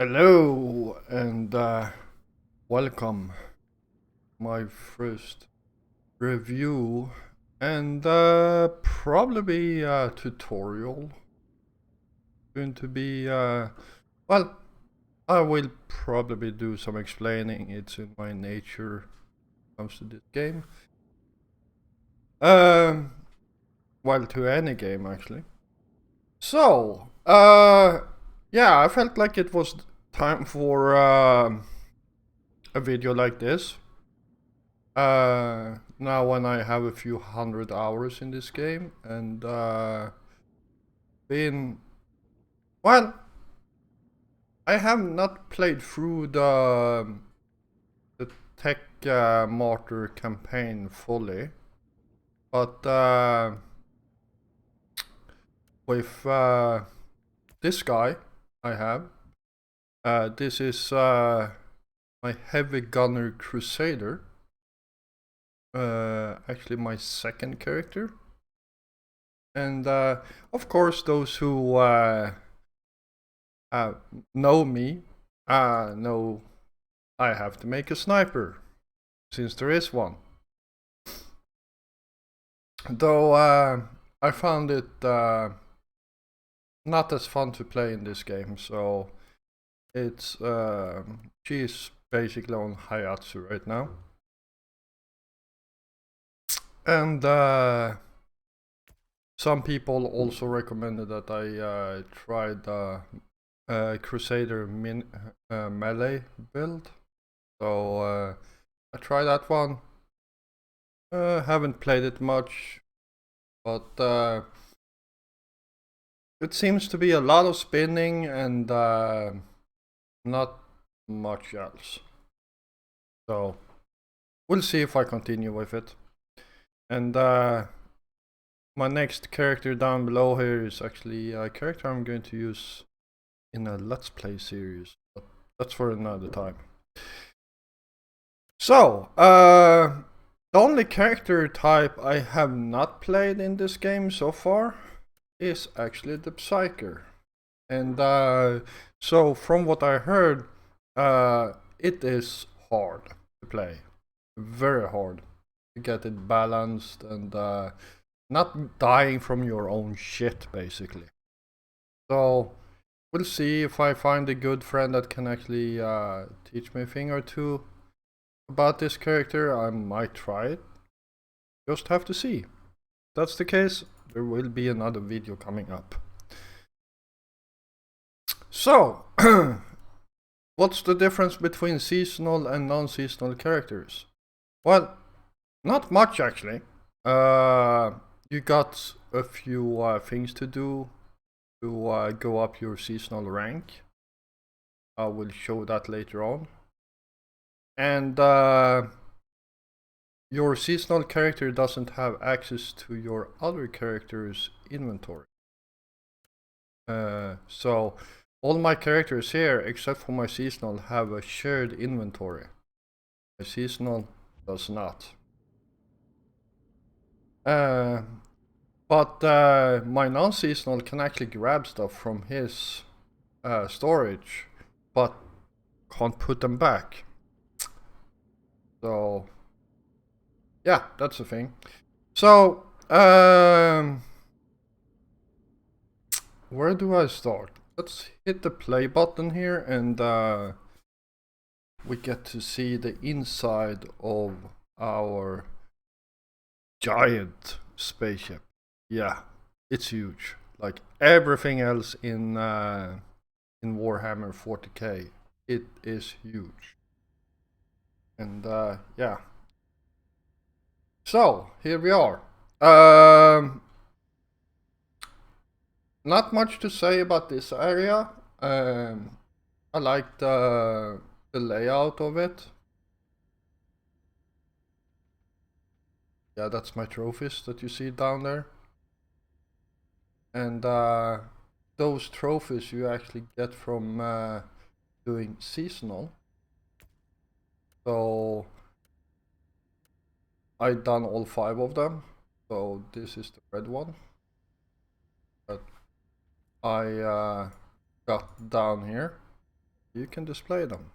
Hello and welcome. My first review and probably tutorial. Going to be well, I will probably do some explaining. It's in my nature when it comes to this game. Um, well, to any game actually. So, yeah, I felt like it was time for a video like this. Now when I have a few hundred hours in this game and been well, I have not played through the tech martyr campaign fully, but with this guy I have, this is my heavy gunner crusader. Actually my second character. And of course, those who know me know I have to make a sniper, since there is one. Though I found it not as fun to play in this game, so it's she's basically on Hayatsu right now. And some people also recommended that I tried Crusader melee build, so I tried that one. Haven't played it much, but it seems to be a lot of spinning and not much else. So we'll see if I continue with it. And my next character down below here is actually a character I'm going to use in a Let's Play series, but that's for another time. So, the only character type I have not played in this game so far is actually the Psyker. And so from what I heard, it is hard to play. Very hard to get it balanced and not dying from your own shit, basically. So we'll see if I find a good friend that can actually teach me a thing or two about this character. I might try it. Just have to see. If that's the case, there will be another video coming up. So, what's the difference between seasonal and non-seasonal characters? Well, not much actually. You got a few things to do to go up your seasonal rank. I will show that later on. And your seasonal character doesn't have access to your other character's inventory. So all my characters here, except for my seasonal, have a shared inventory. My seasonal does not. But my non-seasonal can actually grab stuff from his storage, but can't put them back. So yeah, that's the thing. So where do I start? Let's hit the play button here and we get to see the inside of our giant spaceship. Yeah, it's huge. Like everything else in Warhammer 40k, it is huge. And yeah. So here we are. Not much to say about this area. I like the layout of it. Yeah, that's my trophies that you see down there. And those trophies you actually get from doing seasonal. So I've done all 5 of them. So this is the red one that I got down here. you can display them.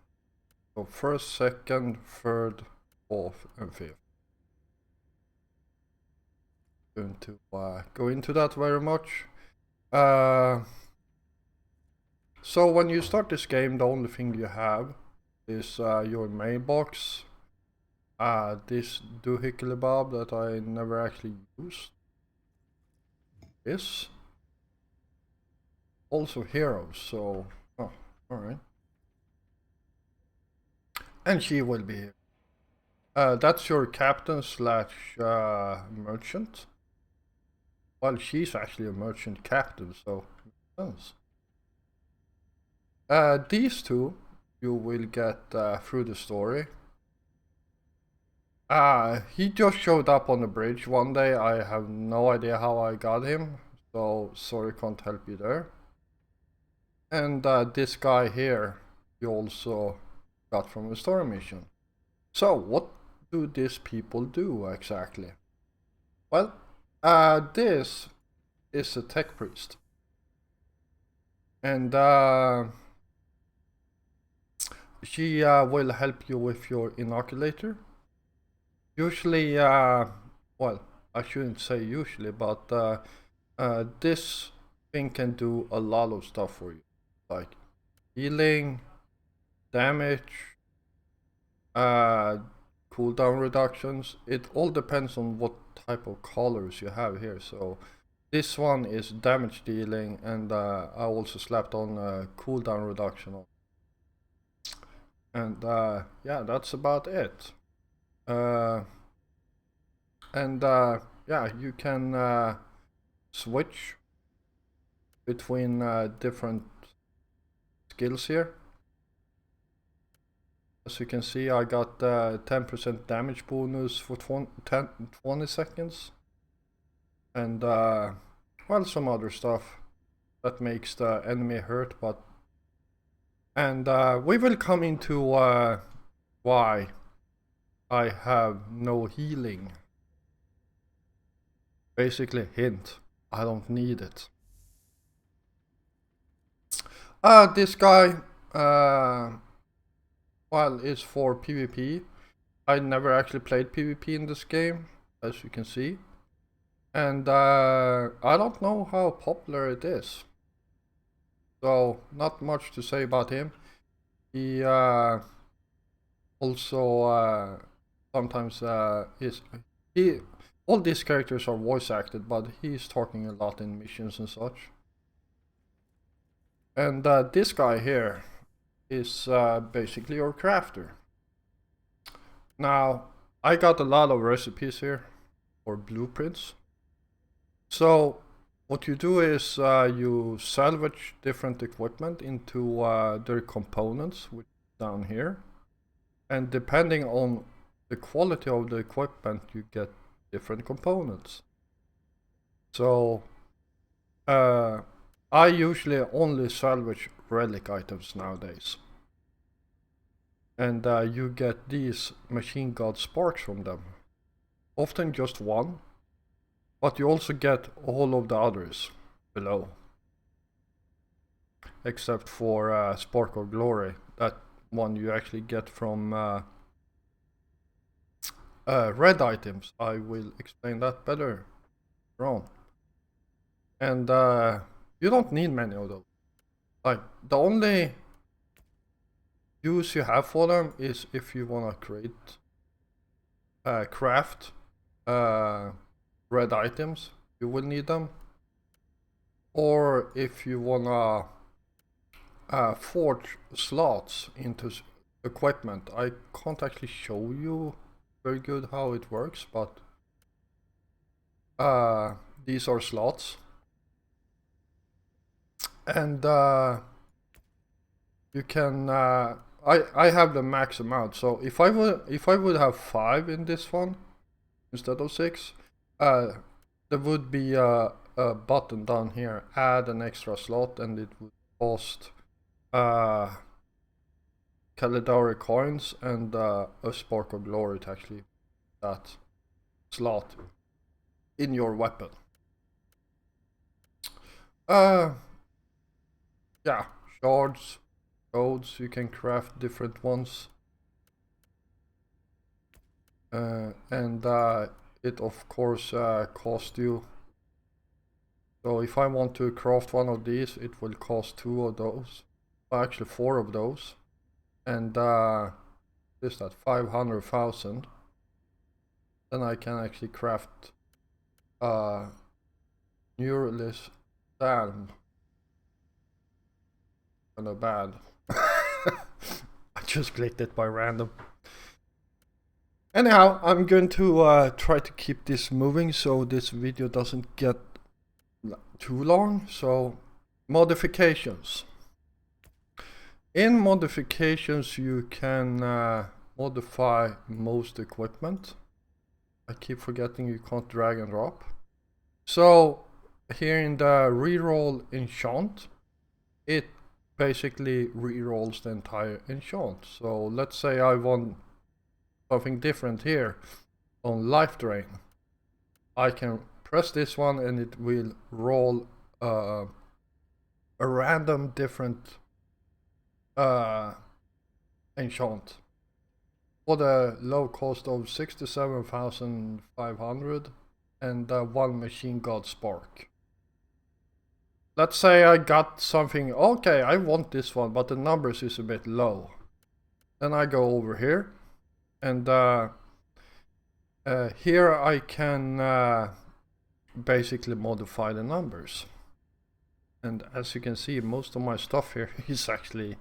So first, second, third, fourth, and fifth. Going to go into that very much. So when you start this game, the only thing you have is your mailbox. This doohickey bob that I never actually used. This. Also heroes, so... Oh, alright. And she will be here. That's your captain slash merchant. Well, she's actually a merchant captain, so... These two you will get through the story. He just showed up on the bridge one day. I have no idea how I got him, so sorry, can't help you there. And this guy here you also got from a story mission. So what do these people do exactly? Well, this is a tech priest. And she will help you with your inoculator. Usually, well, I shouldn't say usually, but this thing can do a lot of stuff for you. Like healing, damage, cooldown reductions. It all depends on what type of colors you have here. So this one is damage dealing, and I also slapped on a cooldown reduction on. And yeah, that's about it. And yeah, you can switch between different skills here. As you can see, I got 10% damage bonus for 20 seconds. And well, some other stuff that makes the enemy hurt, but... And we will come into why I have no healing. Basically, hint, I don't need it. This guy, well, is for PvP. I never actually played PvP in this game, as you can see. And I don't know how popular it is. So, not much to say about him. He also sometimes all these characters are voice acted, but he's talking a lot in missions and such. And this guy here is basically your crafter. Now, I got a lot of recipes here, or blueprints. So, what you do is you salvage different equipment into their components, which is down here. And depending on the quality of the equipment, you get different components. So, I usually only salvage relic items nowadays. And you get these machine god sparks from them. Often just one, but you also get all of the others below. Except for Spark of Glory, that one you actually get from red items. I will explain that better later on. And you don't need many of those. Like, the only use you have for them is if you wanna create, craft red items, you will need them. Or if you wanna forge slots into equipment. I can't actually show you very good how it works, but these are slots. And you can I have the max amount, so if I would have 5 in this one instead of 6, there would be a button down here, add an extra slot, and it would cost Caledari coins and a Spark of Glory to actually that slot in your weapon. Yeah, shards. codes, you can craft different ones. And it of course costs you. So if I want to craft one of these, it will cost 2 of those. Well, actually 4 of those. And is that 500,000? Then I can actually craft Neuralis. Damn. Kinda bad. I just clicked it by random. Anyhow, I'm going to try to keep this moving so this video doesn't get too long. So, modifications. In modifications, you can modify most equipment. I keep forgetting you can't drag and drop. So, here in the reroll enchant, it basically rerolls the entire enchant. So, let's say I want something different here on life drain. I can press this one and it will roll a random different enchant for the low cost of 67,500 and 1 machine god spark. Let's say I got something, okay, I want this one, but the numbers is a bit low. Then I go over here and here I can basically modify the numbers. And as you can see, most of my stuff here is actually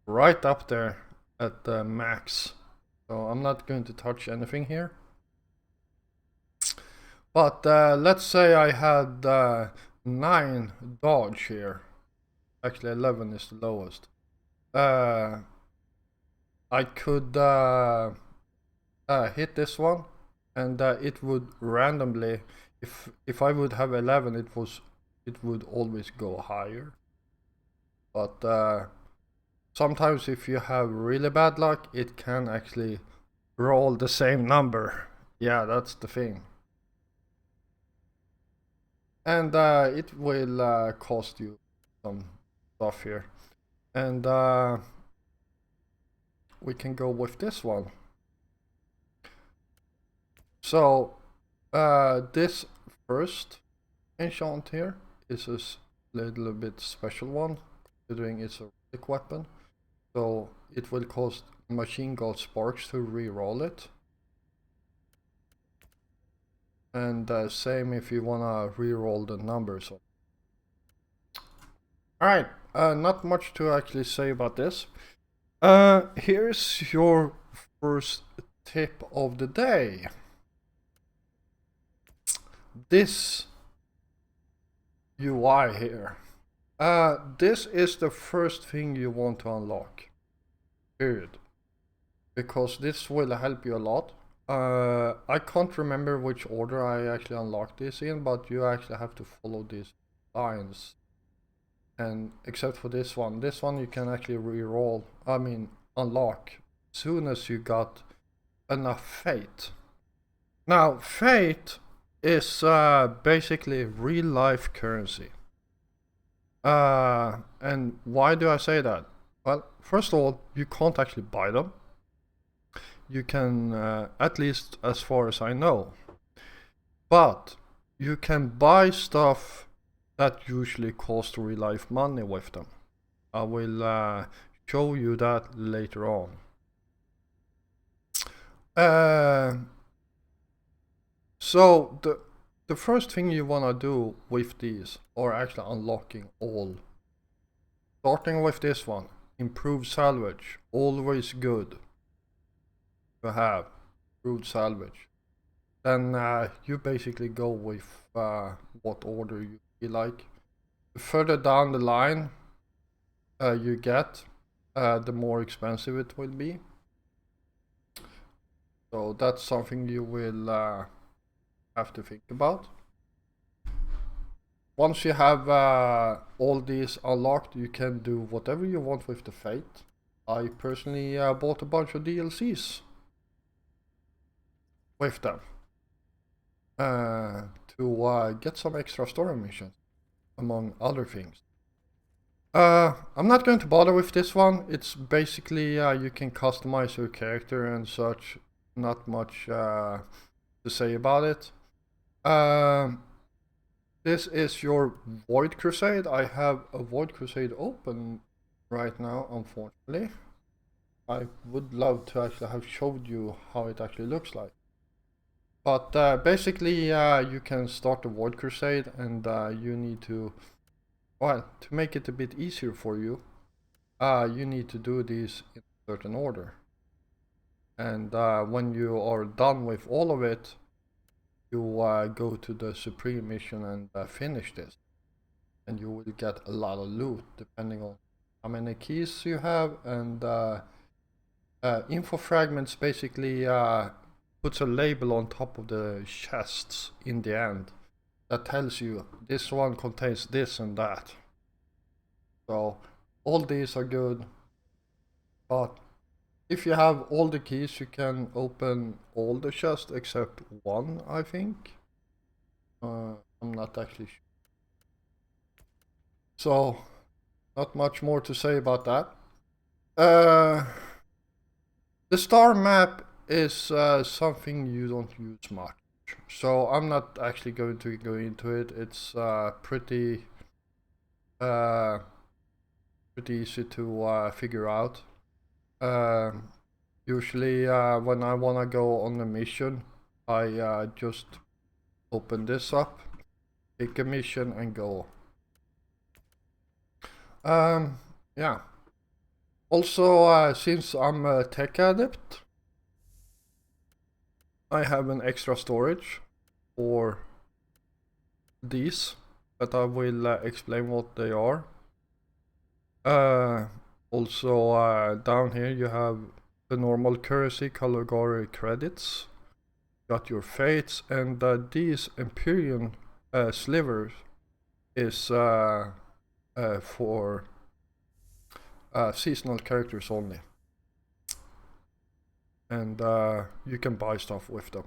right up there at the max. So I'm not going to touch anything here. But let's say I had 9 dodge here. Actually 11 is the lowest. I could hit this one and it would randomly, if I would have 11, it would always go higher. But sometimes if you have really bad luck, it can actually roll the same number. Yeah, that's the thing. And it will cost you some stuff here. And we can go with this one. So this first enchant here is a little bit special one, considering it's a relic weapon. So it will cost machine god sparks to re-roll it. And same if you wanna re-roll the numbers. Alright, not much to actually say about this. Here's your first tip of the day. This UI here. This is the first thing you want to unlock. Period. Because this will help you a lot. I can't remember which order I actually unlocked this in, but you actually have to follow these lines. And except for this one you can actually re-roll, unlock as soon as you got enough fate. Now, fate is basically real life currency. And why do I say that? Well, first of all, you can't actually buy them. You can, at least as far as I know. But you can buy stuff that usually cost real life money with them. I will show you that later on. So the first thing you wanna do with these, or actually unlocking all, starting with this one, improved salvage, always good to have improved salvage. Then you basically go with what order you feel like. The further down the line you get, the more expensive it will be. So that's something you will have to think about. Once you have all these unlocked, you can do whatever you want with the fate. I personally bought a bunch of DLCs with them to get some extra story missions, among other things. I'm not going to bother with this one. It's basically you can customize your character and such. Not much to say about it. This is your Void Crusade. I have a Void Crusade open right now, unfortunately. I would love to actually have showed you how it actually looks like. But basically, you can start the Void Crusade, and you need to, well, to make it a bit easier for you, you need to do these in a certain order. And when you are done with all of it, you go to the Supreme mission and finish this. And you will get a lot of loot depending on how many keys you have. And info fragments basically puts a label on top of the chests in the end that tells you this one contains this and that. So all these are good, but if you have all the keys, you can open all the chests except one, I think. I'm not actually sure. So, not much more to say about that. The star map is something you don't use much. So I'm not actually going to go into it. It's pretty easy to figure out. Usually when I want to go on a mission, I just open this up, pick a mission and go. Yeah. Also, since I'm a tech adept, I have an extra storage for these, but I will explain what they are. Also, down here you have the normal currency category credits. Got your fates, and these Empyrean slivers is for seasonal characters only. And you can buy stuff with them.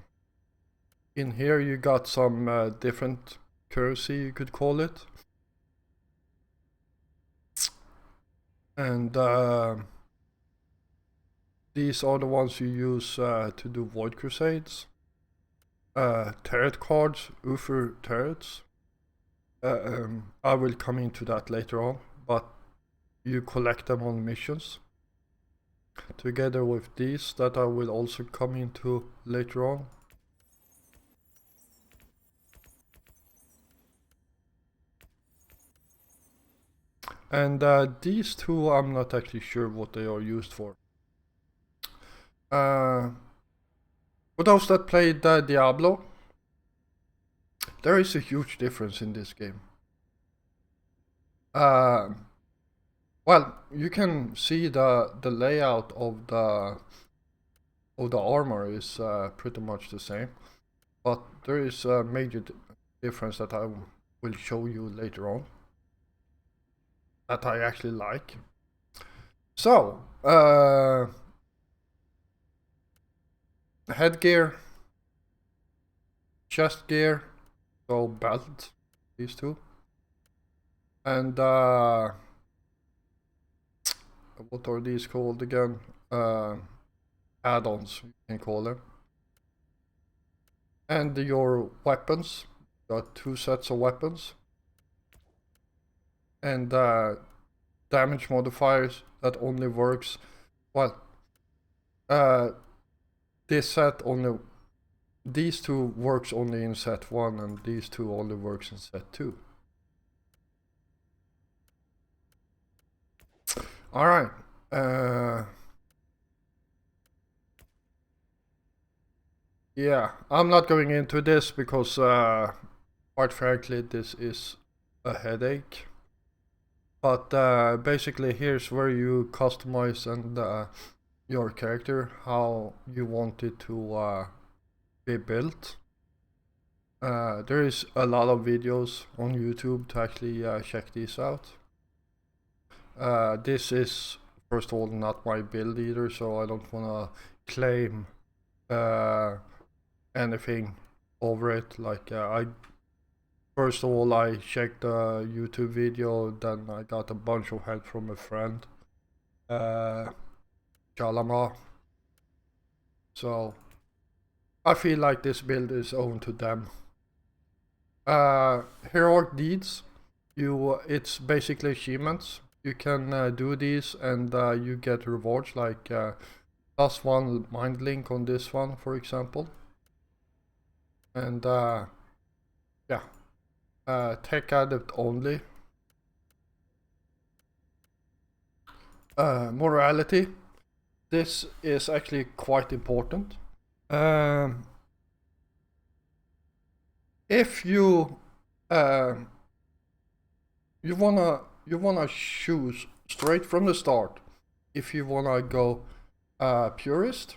In here you got some different currency, you could call it. And these are the ones you use to do Void Crusades. Turret cards, Uther turrets. I will come into that later on, but you collect them on missions. Together with these that I will also come into later on. And these two, I'm not actually sure what they are used for. For those that played Diablo, there is a huge difference in this game. Well, you can see the layout of the armor is pretty much the same, but there is a major difference that I will show you later on that I actually like. So, headgear, chest gear, so belt, these two, and what are these called again? Add-ons, you can call them. And your weapons, got 2 sets of weapons. And damage modifiers that only works, well, this set only, these two works only in set 1 and these two only works in set 2. Alright. Yeah, I'm not going into this because quite frankly this is a headache. But basically here's where you customize and your character, how you want it to be built. There is a lot of videos on YouTube to actually check these out. This is, first of all, not my build either, so I don't want to claim anything over it. Like First of all, I checked the YouTube video, then I got a bunch of help from a friend, Jalama. So I feel like this build is owned to them. Heroic deeds, it's basically achievements. You can do these and you get rewards like +1 mind link on this one, for example. And yeah, tech adept only. Morality. This is actually quite important. If you you wanna choose straight from the start if you wanna go purist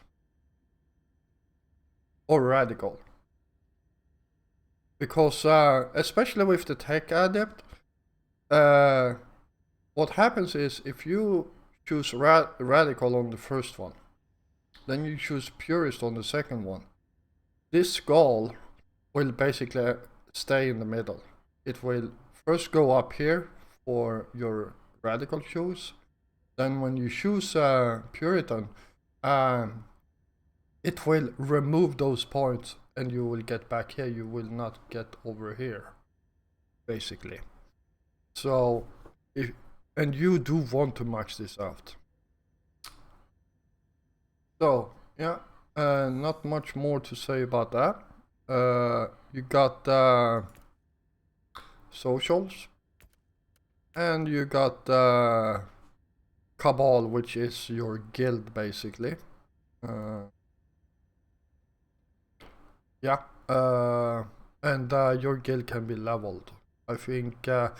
or radical, because especially with the tech adept, what happens is if you choose radical on the first one, then you choose purist on the second one, this skull will basically stay in the middle. It will first go up here for your radical choose, then when you choose Puritan, it will remove those points and you will get back here, you will not get over here, basically. So, and you do want to max this out. So, yeah, not much more to say about that. You got socials, and you got Cabal, which is your guild, basically. Yeah, and your guild can be leveled. I think the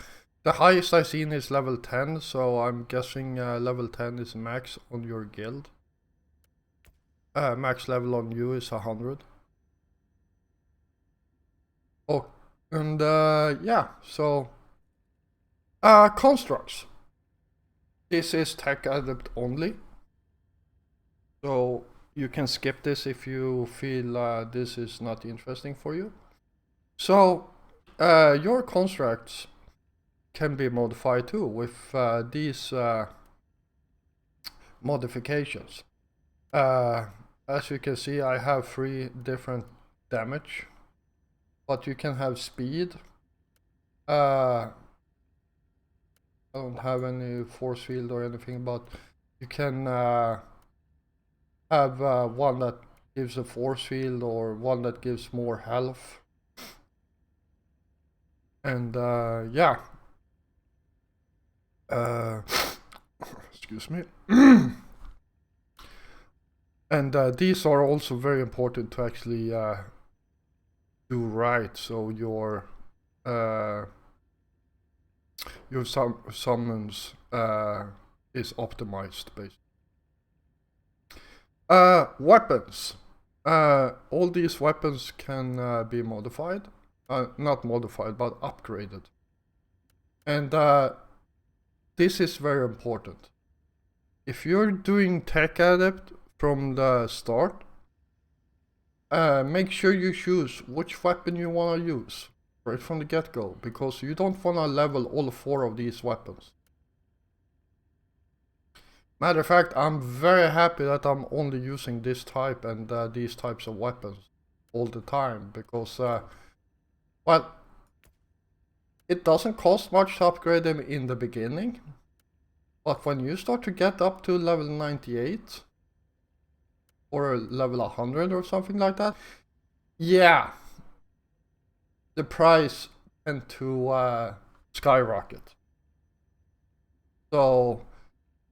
highest I've seen is level 10, so I'm guessing level 10 is max on your guild. Max level on you is 100. Oh, and yeah, so constructs. This is tech adept only, so you can skip this if you feel this is not interesting for you. So your constructs can be modified too with these modifications. As you can see, I have 3 different damage, but you can have speed. I don't have any force field or anything, but you can have one that gives a force field or one that gives more health. And yeah. Excuse me. And these are also very important to actually do right, so your summons is optimized, basically. Weapons. All these weapons can be modified. Not modified, but upgraded. And this is very important. If you're doing tech adept from the start, make sure you choose which weapon you want to use right from the get-go, because you don't want to level all 4 of these weapons. Matter of fact, I'm very happy that I'm only using this type and these types of weapons all the time, because well, it doesn't cost much to upgrade them in the beginning, but when you start to get up to level 98 or level 100 or something like that, yeah, the price tends to skyrocket. So,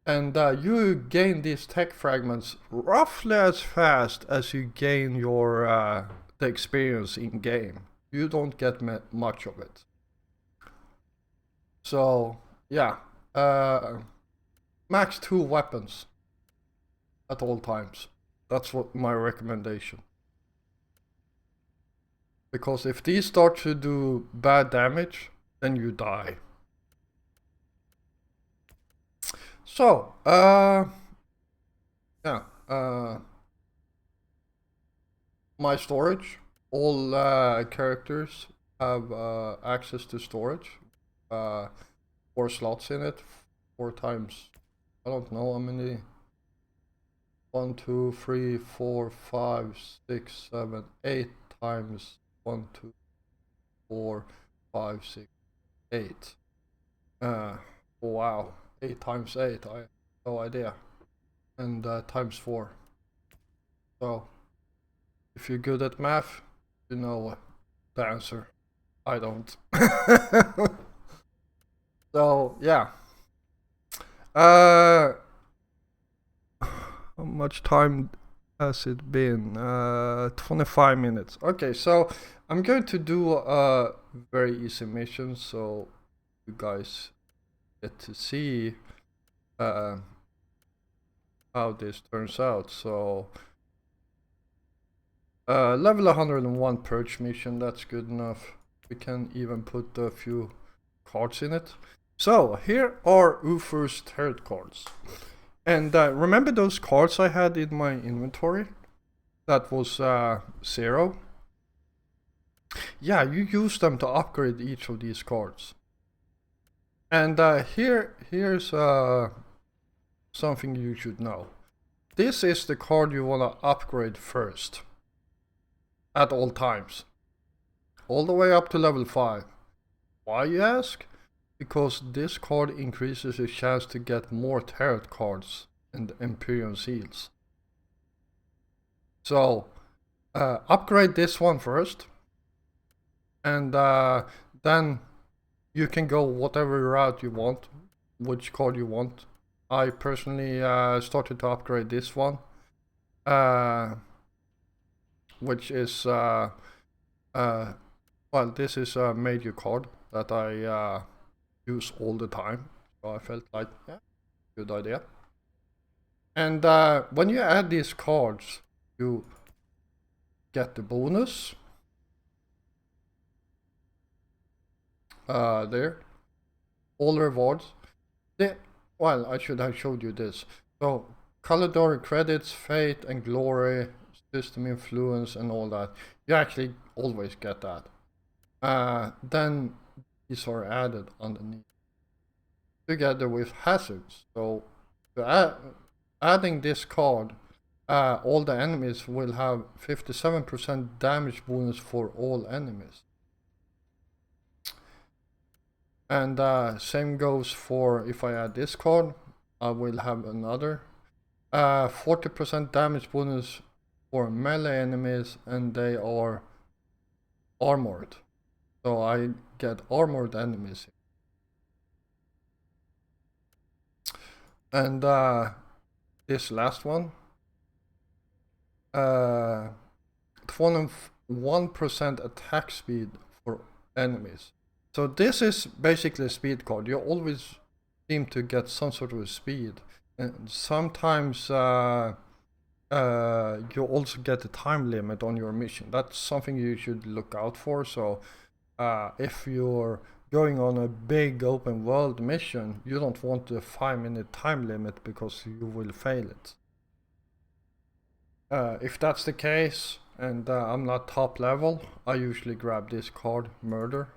and you gain these tech fragments roughly as fast as you gain your the experience in game. You don't get much of it. So yeah, max 2 weapons at all times. That's what my recommendation. Because if these start to do bad damage, then you die. So, yeah, my storage, all characters have access to storage. 4 slots in it, 4 times, I don't know how many. 1, 2, 3, 4, 5, 6, 7, 8 times 1, 2, 4, 5, 6, 8. Wow, 8 times 8, I have no idea. And times 4. So, if you're good at math, you know the answer. I don't. So, yeah. How much time has it been? 25 minutes. Okay, so I'm going to do a very easy mission so you guys get to see how this turns out. So level 101 purge mission, that's good enough. We can even put a few cards in it. So here are Ufer's tarot cards. And remember those cards I had in my inventory? That was 0. Yeah, you use them to upgrade each of these cards. And here's something you should know. This is the card you want to upgrade first. At all times. All the way up to level 5. Why, you ask? Because this card increases your chance to get more tarot cards and Imperial seals. So, upgrade this one first. And then you can go whatever route you want, which card you want. I personally started to upgrade this one, which is, well, this is a major card that I use all the time. So I felt like, yeah, good idea. And when you add these cards, you get the bonus. There. All rewards. Well, I should have showed you this. So, Caledonian credits, fate and glory, system influence and all that. You actually always get that. Then these are added underneath. Together with hazards. So, adding this card, all the enemies will have 57% damage bonus for all enemies. And same goes for if I add this card, I will have another 40% damage bonus for melee enemies, and they are armored. So I get armored enemies. And this last one, 21% attack speed for enemies. So this is basically a speed card. You always seem to get some sort of speed. And sometimes you also get a time limit on your mission. That's something you should look out for. So if you're going on a big open world mission, you don't want a 5-minute time limit because you will fail it. If that's the case, and I'm not top level, I usually grab this card, Murder,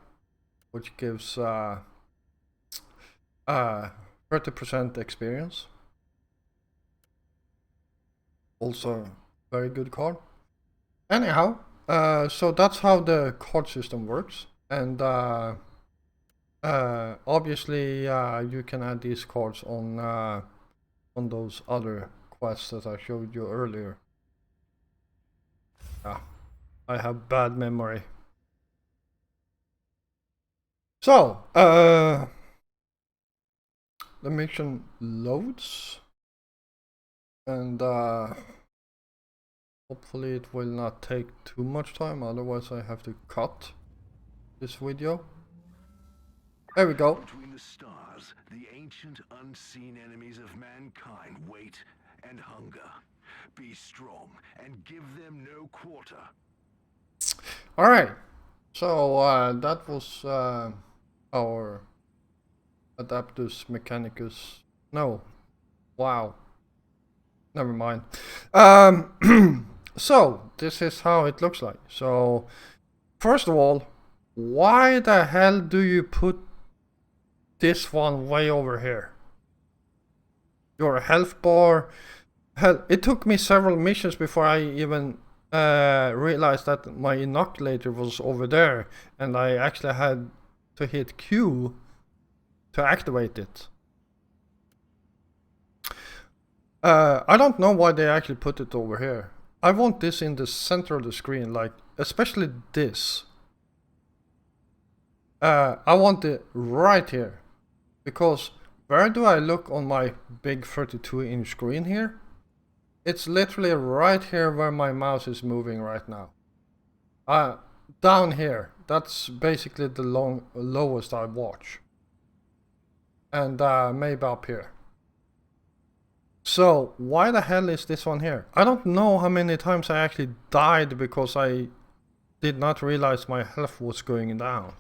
which gives 30% experience. Also, very good card. Anyhow, so that's how the card system works. And obviously, you can add these cards on those other quests that I showed you earlier. I have bad memory. So, the mission loads, and hopefully it will not take too much time, otherwise I have to cut this video. There we go. Between the stars, the ancient unseen enemies of mankind wait and hunger. Be strong and give them no quarter. Alright, so that was our Adeptus Mechanicus. No, wow, never mind. So this is how it looks like. So first of all, why the hell do you put this one way over here? Your health bar. Hell, it took me several missions before I even realized that my inoculator was over there, and I actually had to hit Q to activate it. I don't know why they actually put it over here. I want this in the center of the screen, like especially this. I want it right here, because where do I look on my big 32-inch screen here? It's literally right here where my mouse is moving right now. Down here, that's basically the lowest I watch. And maybe up here. So why the hell is this one here? I don't know how many times I actually died because I did not realize my health was going down.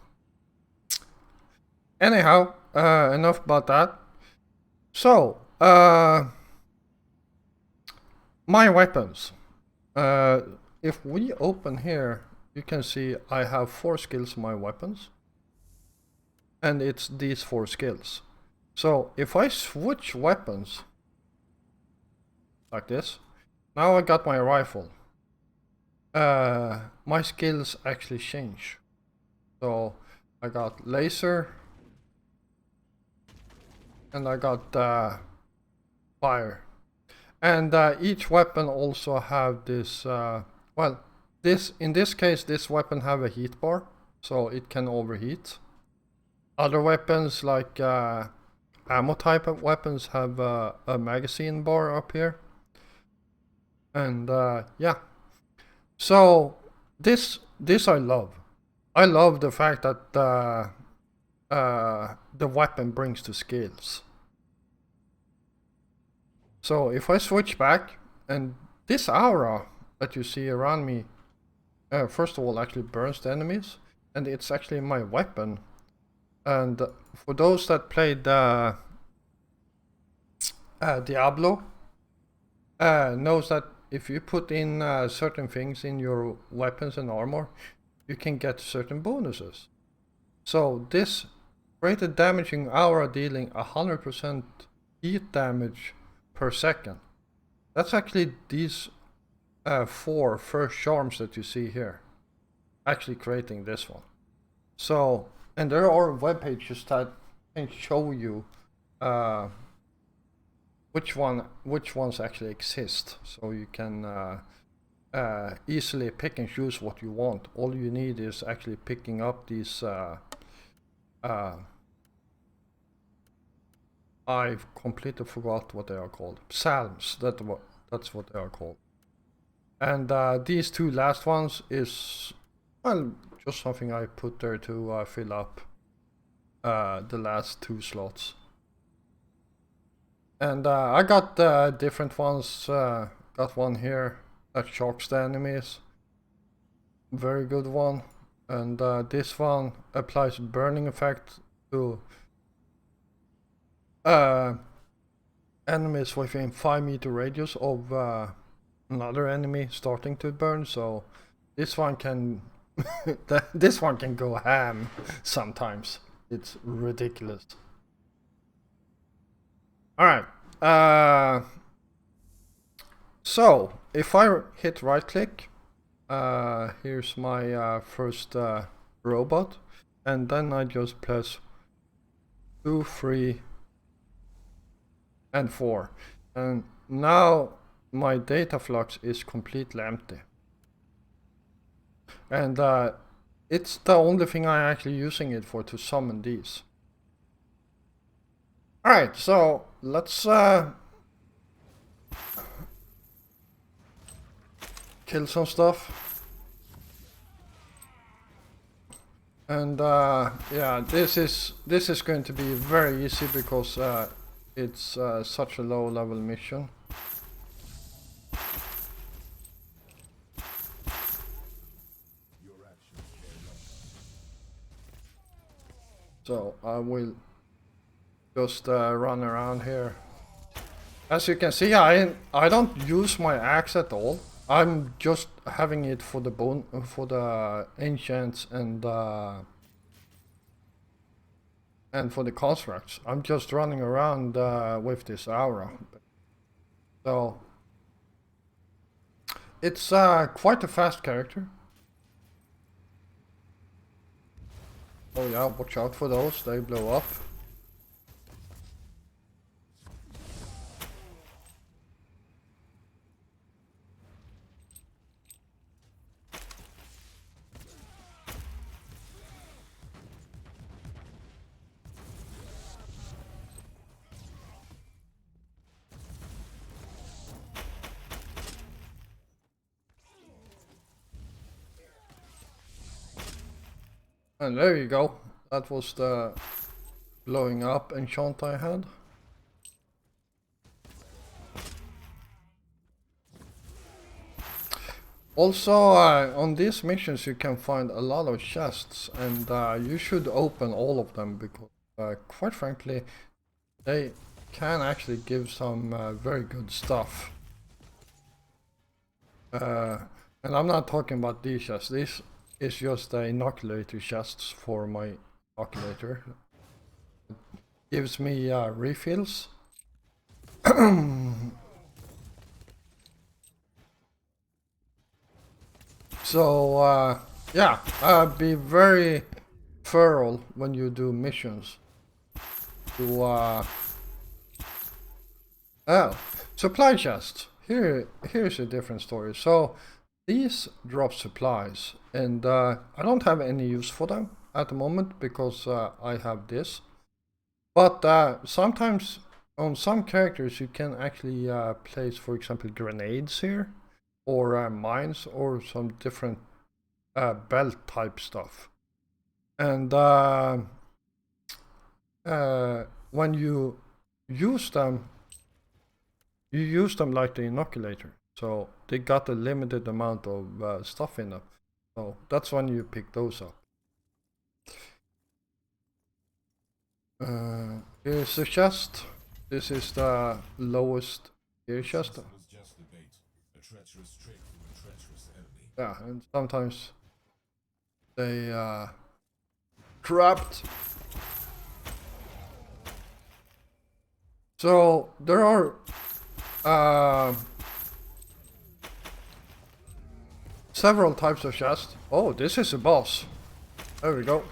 Anyhow, enough about that. So, my weapons. If we open here, you can see I have 4 skills on my weapons. And it's these 4 skills. So if I switch weapons, like this, now I got my rifle. My skills actually change. So I got laser, and I got fire. And each weapon also have this, well, in this case, this weapon have a heat bar, so it can overheat. Other weapons like ammo type of weapons have a magazine bar up here. And yeah, so this I love. I love the fact that the weapon brings the skills. So if I switch back, and this aura that you see around me, first of all actually burns the enemies, and it's actually my weapon. And for those that played Diablo, knows that if you put in certain things in your weapons and armor, you can get certain bonuses. So this rated damaging aura dealing 100% heat damage per second. That's actually these 4 first charms that you see here, actually creating this one. So, and there are web pages that can show you which ones actually exist, so you can easily pick and choose what you want. All you need is actually picking up these I've completely forgot what they are called. Psalms, that's what they are called. And these 2 last ones is, well, just something I put there to fill up the last 2 slots. And I got different ones. Got one here that shocks the enemies. Very good one. And this one applies burning effect to enemies within 5-meter radius of another enemy starting to burn. So this one can this one can go ham sometimes. It's ridiculous. Alright, so if I hit right click, here's my first robot, and then I just press 2, 3 and 4, and now my data flux is completely empty, and it's the only thing I'm actually using it for, to summon these. Alright, so let's kill some stuff. And yeah, this is going to be very easy because it's such a low level mission. So I will just run around here. As you can see, I don't use my axe at all. I'm just having it for the for the ancients and for the constructs. I'm just running around with this aura. So it's quite a fast character. Oh yeah, watch out for those, they blow up. And there you go. That was the blowing up enchant I had. Also, on these missions you can find a lot of chests, and you should open all of them because, quite frankly, they can actually give some very good stuff. And I'm not talking about these chests. This is just the inoculator chests for my inoculator. It gives me refills. So yeah, be very thorough when you do missions. To oh, supply chests. Here's a different story. So these drop supplies, and I don't have any use for them at the moment because I have this. But sometimes on some characters you can actually place, for example, grenades here, or mines, or some different belt type stuff. And when you use them, you use them like the inoculator. So they got a limited amount of stuff in them. So that's when you pick those up. Here's the chest. This is the lowest tier chest. Yeah, and sometimes they trapped. So there are several types of chests. Oh, this is a boss. There we go.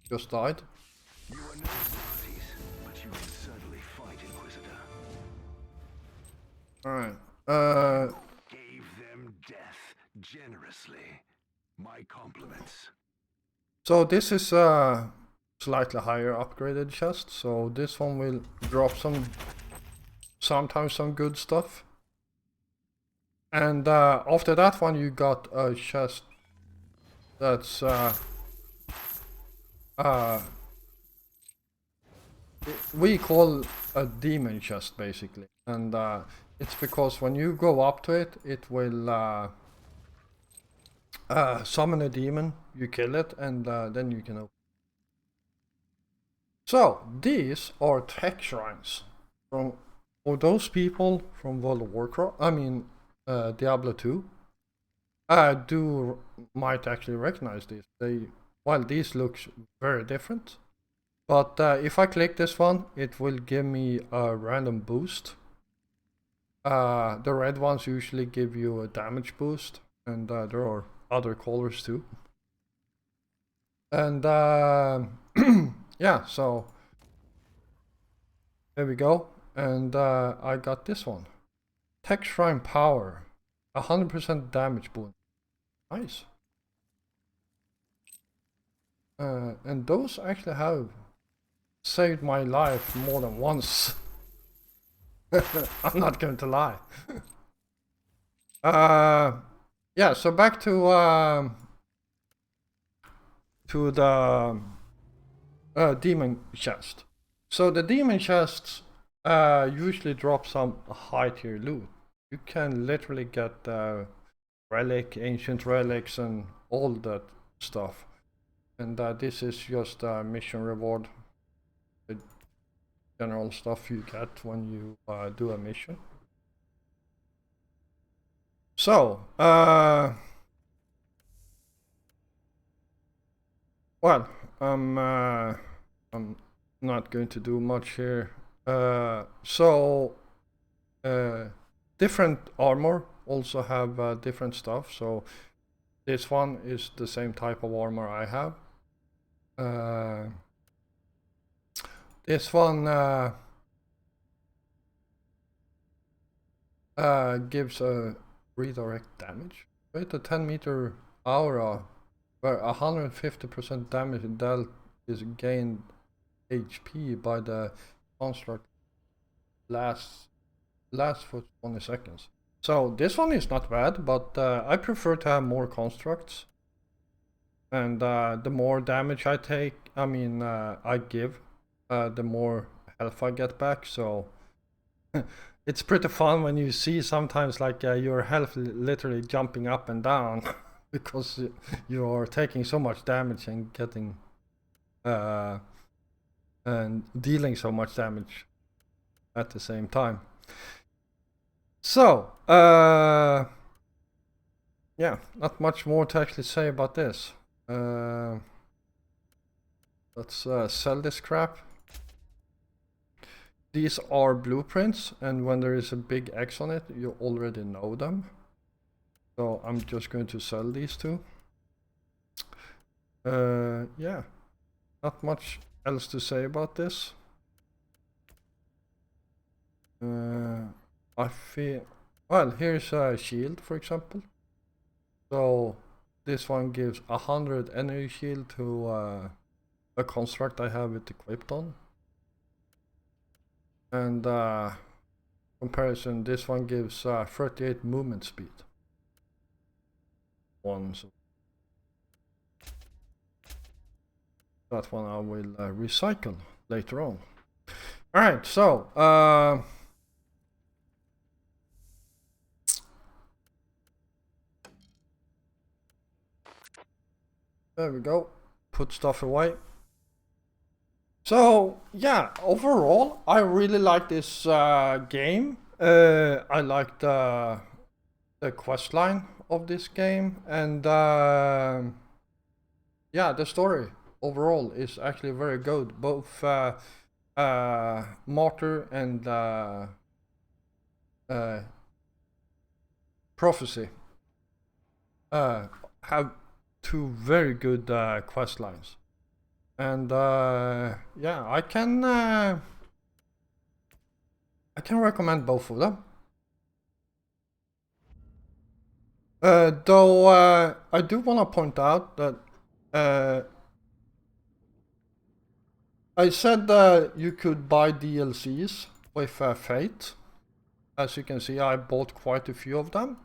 Just died. You are no parties, but you can certainly fight, Inquisitor. Alright. Gave them death generously. My compliments. So this is slightly higher upgraded chest, so this one will drop sometimes some good stuff. And after that one you got a chest that's we call a demon chest basically, and it's because when you go up to it, it will summon a demon, you kill it, and then you can open. So these are tech shrines for those people from World of Warcraft. I mean, Diablo 2. Might actually recognize these. While these looks very different, but if I click this one, it will give me a random boost. The red ones usually give you a damage boost, and there are other colors too. And yeah, so there we go. And I got this one. Tech Shrine Power. 100% damage boost. Nice. And those actually have saved my life more than once. I'm not going to lie. Yeah, so back to the demon chest. So the demon chests usually drop some high tier loot. You can literally get relic, ancient relics, and all that stuff. And this is just a mission reward. The general stuff you get when you do a mission. So, well, I'm not going to do much here. Different armor also have different stuff. So this one is the same type of armor I have. This one gives a redirect damage. With a 10-meter aura, where 150% damage dealt is gained HP by the construct lasts for 20 seconds. So this one is not bad, but I prefer to have more constructs. And the more damage I take, I give, the more health I get back. So it's pretty fun when you see sometimes like your health literally jumping up and down because you are taking so much damage and getting and dealing so much damage at the same time. So yeah, not much more to actually say about this. Let's sell this crap. These are blueprints, and when there is a big X on it, you already know them. So I'm just going to sell these two. Yeah, not much else to say about this. I feel, well, here's a shield, for example. So this one gives 100 energy shield to a construct I have it equipped on. And comparison, this one gives 38 movement speed. That one I will recycle later on. Alright, so there we go. Put stuff away. So yeah, overall I really like this game. I like the quest line of this game, and yeah, the story overall is actually very good. Both Martyr and Prophecy have two very good quest lines. And yeah, I can recommend both of them. Though I do want to point out that I said that you could buy DLCs with Fate. As you can see, I bought quite a few of them.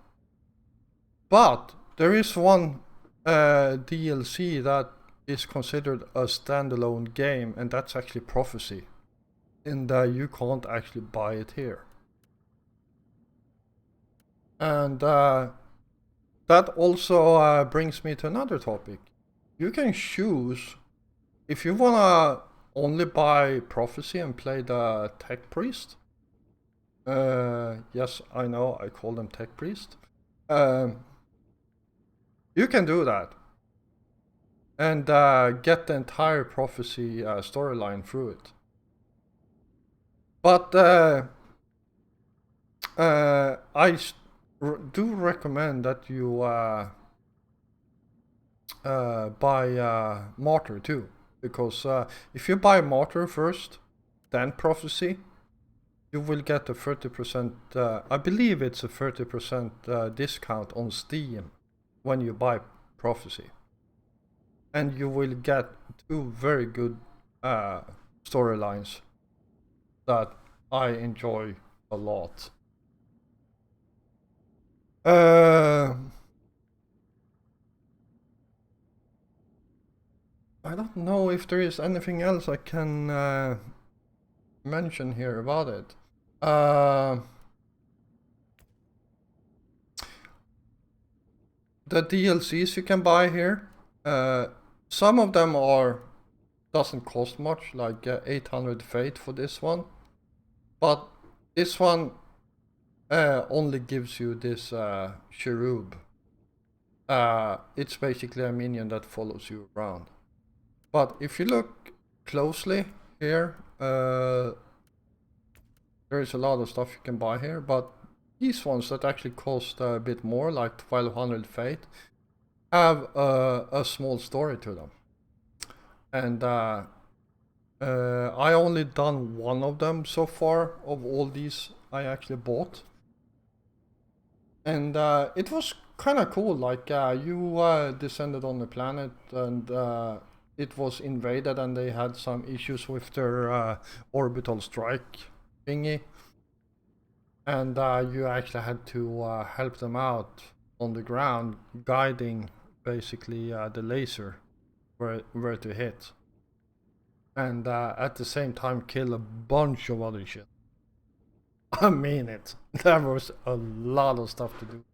But there is one DLC that is considered a standalone game, and that's actually Prophecy. And you can't actually buy it here. And that also brings me to another topic. You can choose if you wanna only buy Prophecy and play the Tech Priest. Yes, I know, I call them Tech Priest. You can do that and get the entire Prophecy storyline through it. But I do recommend that you buy Martyr too, because if you buy Martyr first, then Prophecy, you will get a 30%, I believe it's a 30% discount on Steam when you buy Prophecy. And you will get two very good storylines that I enjoy a lot. I don't know if there is anything else I can mention here about it. The DLCs you can buy here, some of them doesn't cost much, like 800 Fate for this one. But this one only gives you this cherub. It's basically a minion that follows you around. But if you look closely here, there is a lot of stuff you can buy here, but these ones that actually cost a bit more, like 1200 Fate, have a small story to them. And I only done one of them so far of all these I actually bought. And it was kind of cool, like you descended on the planet and it was invaded and they had some issues with their orbital strike thingy. And you actually had to help them out on the ground, guiding basically the laser where to hit. And at the same time kill a bunch of other shit. I mean it. There was a lot of stuff to do.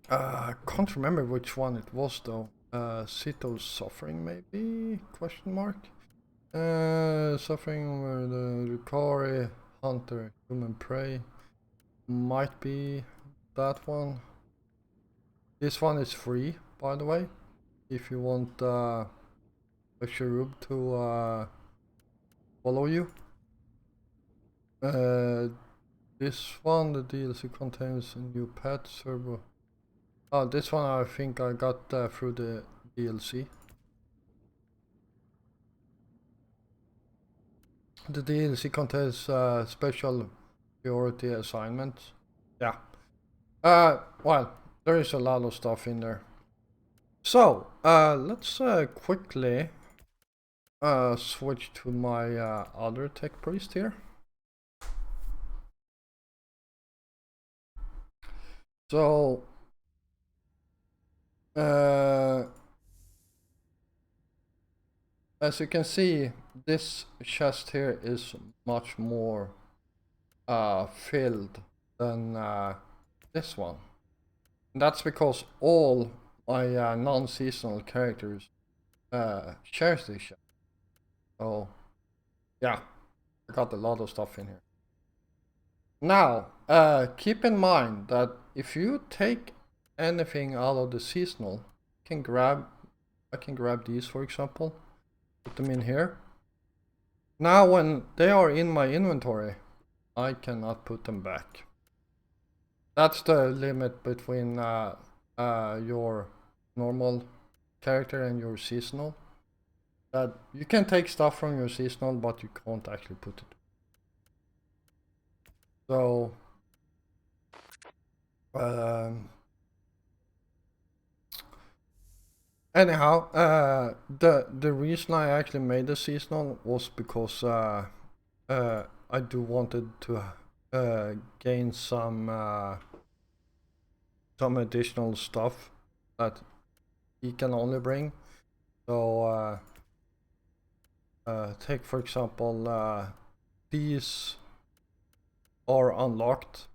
I can't remember which one it was though. Sito's Suffering maybe? Question mark? Suffering where the Rukari Hunter Human Prey might be that one. This one is free, by the way, if you want a cherub to follow you. This one, the DLC contains a new pet servo. Oh, this one I think I got through the DLC. The DLC contains special priority assignments. Yeah. Well, there is a lot of stuff in there. So, let's quickly switch to my other tech priest here. So, as you can see, this chest here is much more filled than this one. And that's because all my non-seasonal characters shares this chest. So, yeah, I got a lot of stuff in here. Now, keep in mind that if you take anything out of the seasonal, I can grab these for example, put them in here. Now when they are in my inventory, I cannot put them back. That's the limit between your normal character and your seasonal. That you can take stuff from your seasonal, but you can't actually put it. So anyhow, the reason I actually made the seasonal was because I do wanted to gain some additional stuff that he can only bring. So take for example these are unlocked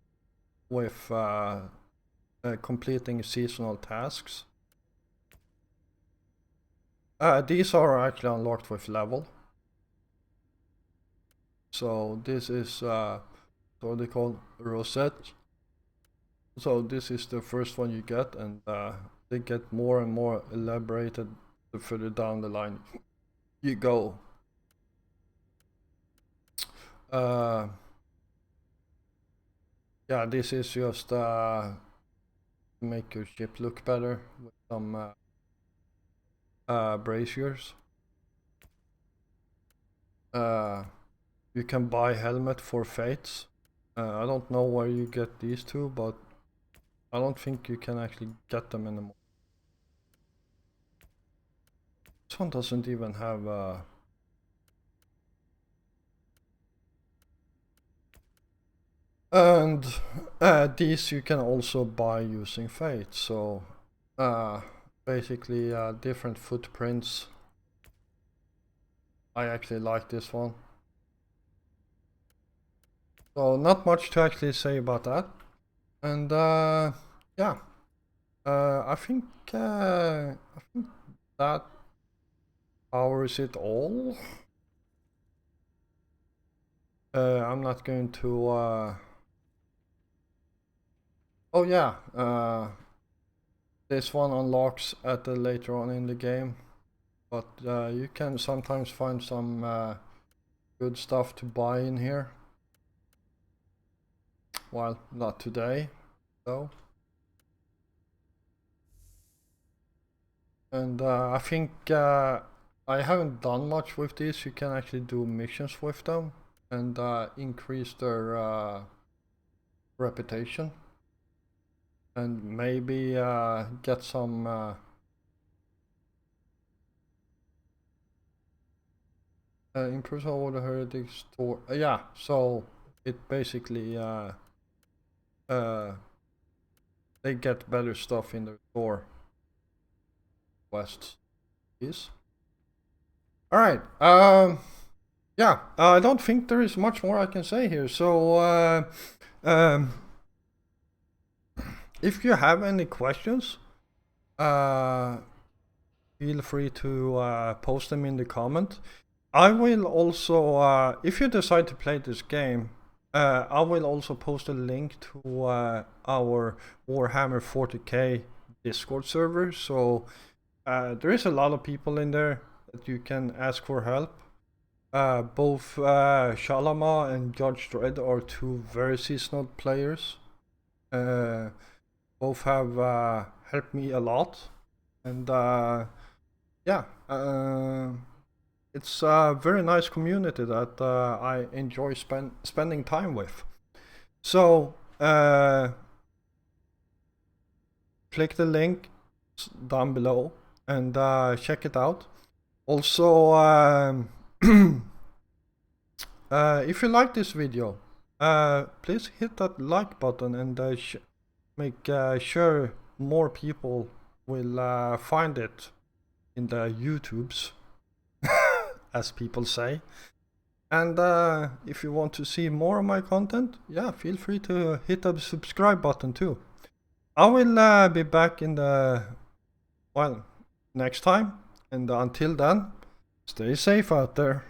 with completing seasonal tasks. These are actually unlocked with level. So this is what they call rosette. So this is the first one you get, and they get more and more elaborated the further down the line you go. Yeah, this is just to make your ship look better with some braziers. You can buy helmet for fates. I don't know where you get these two, but I don't think you can actually get them anymore. This one doesn't even have and these you can also buy using fate. So basically different footprints. I actually like this one. So not much to actually say about that. And yeah, I think that covers it all. I'm not going to Oh yeah, this one unlocks at the later on in the game, but you can sometimes find some good stuff to buy in here. Well, not today, though. And I think I haven't done much with this. You can actually do missions with them and increase their reputation. And maybe get some improves over the heretic store. Yeah, so it basically they get better stuff in the store. West is. All right. Yeah. I don't think there is much more I can say here. So if you have any questions, feel free to post them in the comment. I will also, if you decide to play this game, I will also post a link to our Warhammer 40k Discord server. So there is a lot of people in there that you can ask for help. Both Shalama and Judge Dredd are two very seasoned players. Both have helped me a lot, and yeah, it's a very nice community that I enjoy spending time with. So click the link down below and check it out. Also, if you like this video, please hit that like button and make sure more people will find it in the YouTubes, as people say. And if you want to see more of my content, yeah, feel free to hit the subscribe button too. I will be back in the, well, next time. And until then, stay safe out there.